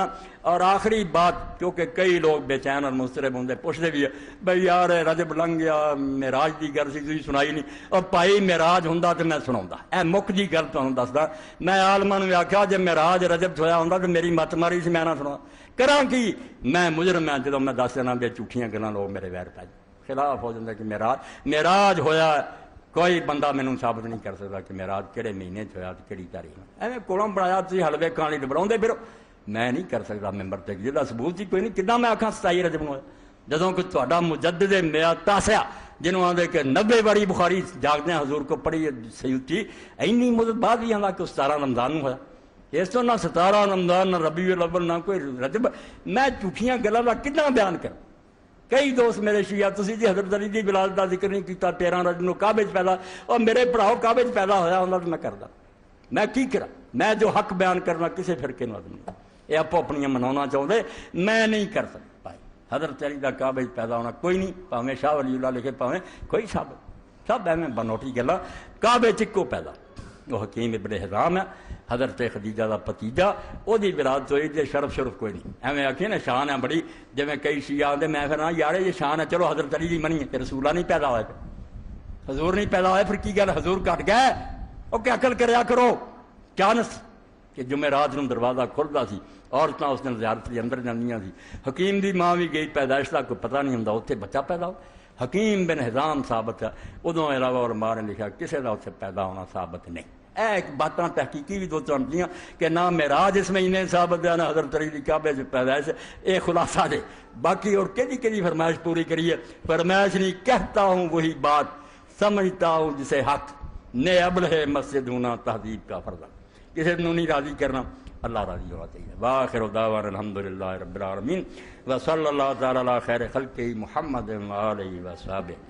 دساں۔ اور آخری بات، کیونکہ کئی لوگ بے چین اور مضطرب ہوندے پوچھتے بھی ہے بھئی یار رجب لنگ گیا معراج دی گل سی تسی سنائی نہیں، اور بھائی معراج ہوندا تے میں سناوندا، اے مک جی گل تانوں دسدا۔ میں عالماں نوں آکھیا جے معراج رجب ہویا ہوندا تے میری مت ماری سی میں نہ سنا کراں کی، میں مجرم ہاں جدوں میں دس دینا بے جھوٹیاں گلاں لوگ میرے ویر پہ خلاف ہو جاندے کہ معراج ہویا، کوئی بندہ مینوں ثابت نہیں کر سکتا کہ معراج کہڑے مہینے ہویا تے کہڑی تاریخ ایویں کولوں بنایا تسی حلوے کھانے تے بناؤندے پھرو، میں نہیں کر سکتا ممبر تے جہدا ثبوت ہی کوئی نہیں، کداں میں آکھاں 27 رجب نوں جدوں کہ تہاڈا مجدد میعاد تاسع جنہوں آندے کہ 90 باری بخاری جاگدے حضور کو پڑھی سیوطی اینی مدت بعد بھی آندا کہ 17 رمضان نوں ہویا، اس تو نہ 17 رمضان نہ ربیع الاول نہ کوئی رجب، میں جھوٹیاں گلاں دا کداں بیان کراں؟ کئی دوست میرے شیعہ تسی جی حضرت علی دی ولادت دا ذکر نہیں کیتا، 13 رجب نوں کعبے وچ پیدا، اور میرے بھراؤ کعبے وچ پیدا ہویا ہوندا تے میں کردا، میں کی کراں؟ میں جو حق بیان کرنا کسے فرقے نوں عدم نہیں، یہ آپ اپنیاں مناونا چاہتے، میں نہیں کر سکتا بھائی۔ حضرت علی دا کعبے وچ پیدا ہونا کوئی نہیں، پاویں شاہ ولی اللہ لکھے پاویں کوئی صاحب، سب ایویں بنوٹی گلاں، کعبے چ اکو پیدا، وہ حکیم ابن حزام ہے حضرت خدیجہ دا پتیجا، وہ دی ولادت ہوئی تے شرف کوئی نہیں، ایویں آکھے نا شان ہے بڑی، جویں کئی شیعہ آندے میں پھر یار یہ شان ہے چلو حضرت علی دی منی تے رسولہ نہیں پیدا ہوئے، حضور نہیں پیدا ہوئے، پھر کی گل حضور کٹ گئے؟ او کہ عقل کریا کرو، چانس کہ جمعرات نوں دروازہ کھلدا سی، عورتاں اس دن زیارت لئی اندر جاندیاں سی، حکیم دی ماں بھی گئی پیدائش دا کوئی پتہ نہیں ہوندا، اوتھے بچہ پیدا ہو، حکیم بن حزام ثابت ہے، ادوں علاوہ علماء نے لکھا کسے دا اتھے پیدا ہونا ثابت نہیں۔ اے ایک باتاں تحقیقی بھی دو چونٹیاں کہ نہ معراج اس مہینے ثابت ہے نہ حضرت علی دی کعبے سے پیدائش، اے خلاصہ دے، باقی اور کیڑی فرمائش پوری کریے؟ فرمائش نہیں، کہتا ہوں وہی بات، سمجھتا ہوں جسے حق، نے ابل ہے مسجد ہونا تہذیب کا فرض، کسی نے نہیں راضی کرنا، اللہ راضی ہونا چاہیے۔ وآخر دعوانا الحمدللہ رب العالمین وصلی اللہ تعالی علی خیر خلقہ محمد وآلہ وصحبہ۔